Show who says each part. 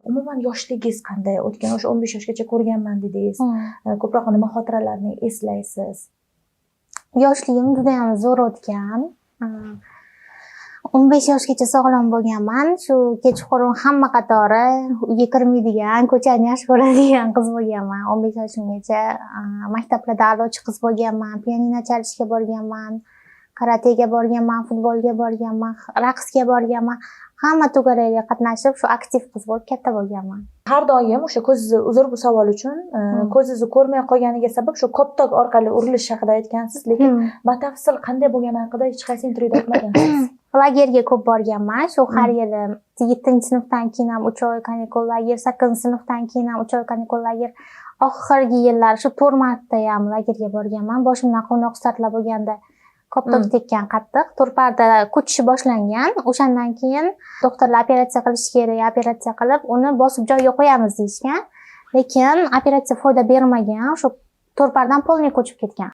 Speaker 1: Umuman yoshligingiz qanday o'tgan? O'sha 15 yoshgacha ko'rganman dedingiz. Ko'proq nima xotiralarni eslaysiz?
Speaker 2: Yoshligim juda ham zo'r o'tgan. 15 yoshgacha sog'lom bo'lganman. Shu kechqurun hamma qatori uyga kirmaydigan, ko'chani yaxshi ko'radigan qiz bo'lganman. 15 yoshimgacha maktablarda a'lochi qiz bo'lganman. Pianino chalishga borganman, karatega borganman, futbolga borganman, raqsga borganman. Hamma to'garaklarga qatnashib, shu aktiv qiz bo'lib katta bo'lganman.
Speaker 1: Har doim o'sha ko'zingizni uzr bu savol uchun, ko'zingizni ko'rmay qolganiga sabab shu koptok orqali urilish haqida aytgansiz, lekin batafsil qanday bo'lgani haqida hech qaysi intervyuda aytmagansiz.
Speaker 2: Lagerga ko'p borganman. Shu har yili 7-sinfdan keyin ham 3 oy kanikul lager, 8-sinfdan keyin ham 3 oy kanikul lager. Oxirgi yillar shu 4 marta ham lagerga borganman. Boshimdan quvnoq startlar bo'lganda koptok tekkan qattiq. To'rparda ko'chishi boshlangan. O'shandan keyin doktorlar operatsiya qilish kerak, operatsiya qilib, uni bosib joyiga qo'yamiz deyishgan. Lekin operatsiya foyda bermagan. Shu to'rpardan polniy ko'chib ketgan.